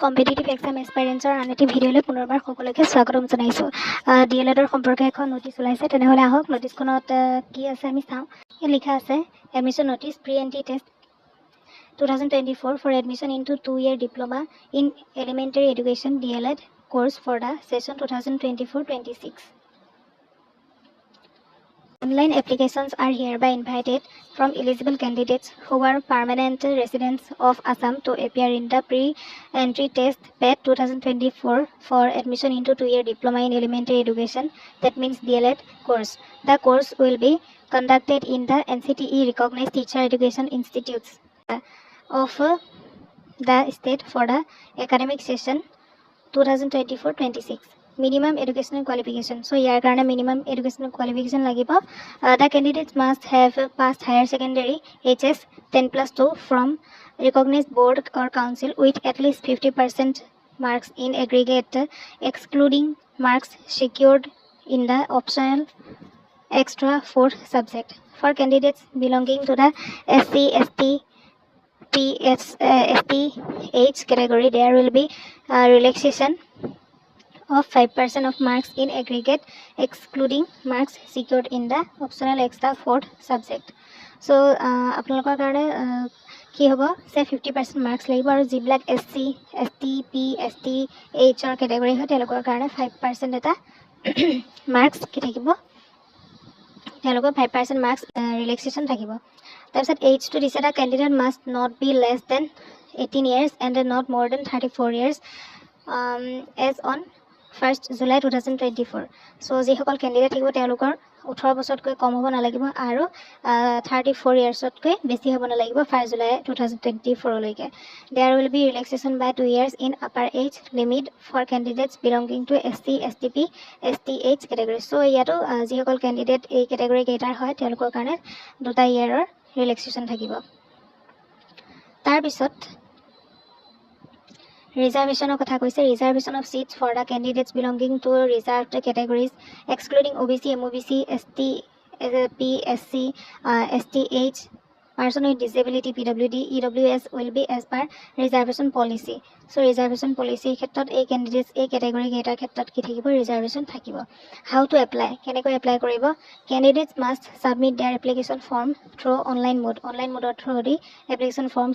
Competitive exam এক্সপেৰিয়েঞ্চৰ আন এটি ভিডিঅ'লৈ পুনৰবাৰ সকলোকে স্বাগতম জনাইছোঁ। DLEDৰ সম্পৰ্কে এখন নটিছ ওলাইছে, তেনেহ'লে আহক নটিছখনত কি আছে আমি চাওঁ। ইয়াত লিখা আছে admission notice pre-entry test 2024 for admission into 2-year diploma in elementary education DLED course for the session 2024-26. Online applications are hereby invited from eligible candidates who are permanent residents of Assam to appear in the pre-entry test PET 2024 for admission into 2-year diploma in elementary education, that means DLED course. The course will be conducted in the NCTE recognized teacher education institutes of the state for the academic session 2024-26. Minimum educational qualification. So here karone minimum educational qualification lagibo. The candidates must have passed higher secondary HS 10+2 from recognized board or council with at least 50% marks in aggregate, excluding marks secured in the optional extra 4 subject. For candidates belonging to the SC, ST, STH category, there will be relaxation of 5% of marks in aggregate, excluding marks secured in the optional extra 4th subject. So আপোনালোকৰ কাৰণে কি হ'ব সে 50% marks লাগিব আৰু যিবিলাক SC, ST, P, ST, H ৰ category হয় তেওঁলোকৰ কাৰণে 5% এটা মাৰ্কস কি থাকিব, তেওঁলোকৰ 5% মাৰ্কস ৰিলেক্সেশন থাকিব। তাৰপিছত H টো দিছে the candidate must not be less than 18 years and not more than 34 years as on 1st July 2024. So যিসকল ক্যান্ডিডেট থাকিব তেওঁলোকৰ 18 বছৰতকৈ কম হ'ব নালাগিব আৰু 34 ইয়াৰ্ছতকৈ বেছি হ'ব নালাগিব 1 July 2024 লৈকে। There will be relaxation by 2 years in upper age limit for candidates belonging to SC, STP, STH category. So ইয়াতো যিসকল ক্যান্ডিডেট এই ক্যাটাগৰী কেইটাৰ হয় তেওঁলোকৰ কাৰণে 2 ইয়াৰৰ ৰিলেক্সেশন থাকিব। তাৰ পিছত reservation of কথা কৈছে reservation of seats for the candidates belonging to reserved categories excluding OBC, MOBC, ST, P, SC, STH, person with disability, PWD, EWS will be as per reservation policy. So reservation policy ক্ষেত্ৰত এই candidates এই category কেইটাৰ ক্ষেত্ৰত কি থাকিব, reservation থাকিব। How to apply, কেনেকৈ apply কৰিব? Candidates must submit their application form through online mode through the application form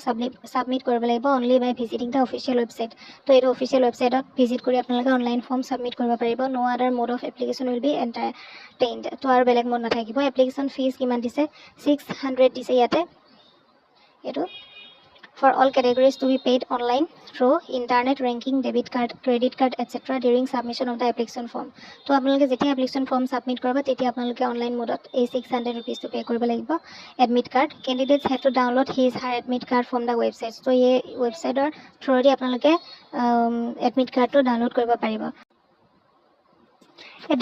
submit কৰিব লাগিব only by visiting the official website. তো এই official website visit কৰি আপোনালোকে online form submit কৰিব পাৰিব। No other mode of application will be entertained. তো আৰু বেলেগ মড নাথাকিব। application fees কিমান দিছে 600 দিছে ইয়াতে। এটো for all categories to be paid online through internet ranking, debit card, credit card, etc. during submission of the application form. তো আপোনালোকে যেতিয়া application form submit কৰিব তেতিয়া আপোনালোকে online mode এই 600 rupees to pay কৰিব লাগিব। admit card, candidates have to download his her admit card from the website. So এই websiteৰ through দি আপোনালোকে admit card to download কৰিব পাৰিব।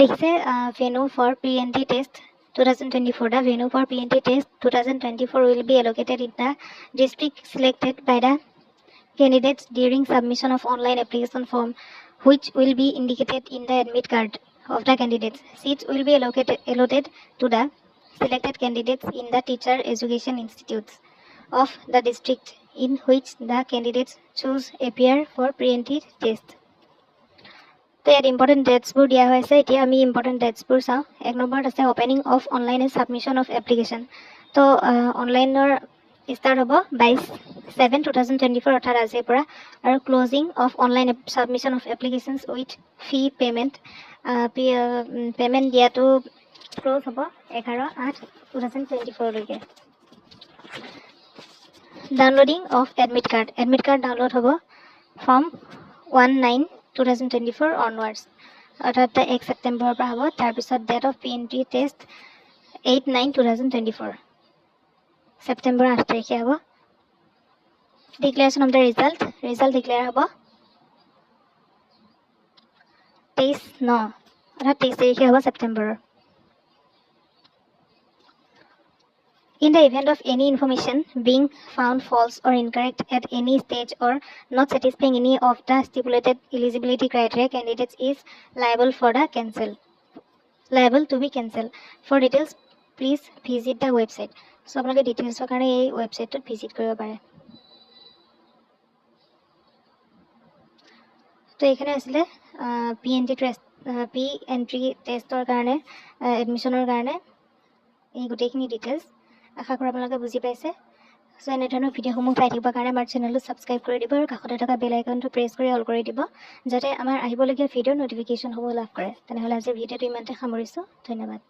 দেখিছে venue for pre-entry test 2024. The venue for pre-entry test 2024 will be allocated in the district selected by the candidates during submission of online application form, which will be indicated in the admit card of the candidates. Seats will be allotted to the selected candidates in the teacher education institutes of the district in which the candidates choose appear for pre-entry test. তো ইয়াত important ডেটছবোৰ দিয়া হৈছে। এতিয়া আমি important ডেটছবোৰ চাওঁ। এক নম্বৰত আছে opening of online and submission of application. তো অনলাইনৰ ষ্টাৰ্ট হ'ব 22/7/2024 অৰ্থাৎ আজিৰ পৰা, আৰু closing of online submission of applications with Phi payment দিয়াটো ক্লজ হ'ব 11/8/2024 লৈকে। Downloading of admit card download হ'ব ফ্ৰম 1/9/2024 onwards, অৰ্থাৎ 1 ছেপ্টেম্বৰৰ পৰা হ'ব। তাৰপিছত date of pre-entry test 8/9/2024 September 8 তাৰিখে হ'ব। Declaration of the result declare হ'ব 23/9 অৰ্থাৎ 23 তাৰিখে হ'ব ছেপ্টেম্বৰৰ। In the event of any information being found false or incorrect at any stage or not satisfying any of the stipulated eligibility criteria, candidates is liable to be cancelled. For details, please visit the website. So আপোনালোকে ডিটেইলছৰ কাৰণে এই ৱেবছাইটটোত visit কৰিব পাৰে। তো এইখানে আছিলে P entry টেষ্টৰ কাৰণে এডমিশ্যনৰ কাৰণে এই গোটেইখিনি ডিটেইলছ আশা কৰোঁ আপোনালোকে বুজি পাইছে সো এনেধৰণৰ ভিডিঅ'সমূহ পাই থাকিবৰ কাৰণে আমাৰ চেনেলটো ছাবস্ক্ৰাইব কৰি দিব আৰু কাষতে থকা বেল আইকনটো প্ৰেছ কৰি অল কৰি দিব যাতে আমাৰ আহিবলগীয়া ভিডিঅ'ৰ ন'টিফিকেশ্যনসমূহ লাভ কৰে তেনেহ'লে আজিৰ ভিডিঅ'টো ইমানতে সামৰিছোঁ ধন্যবাদ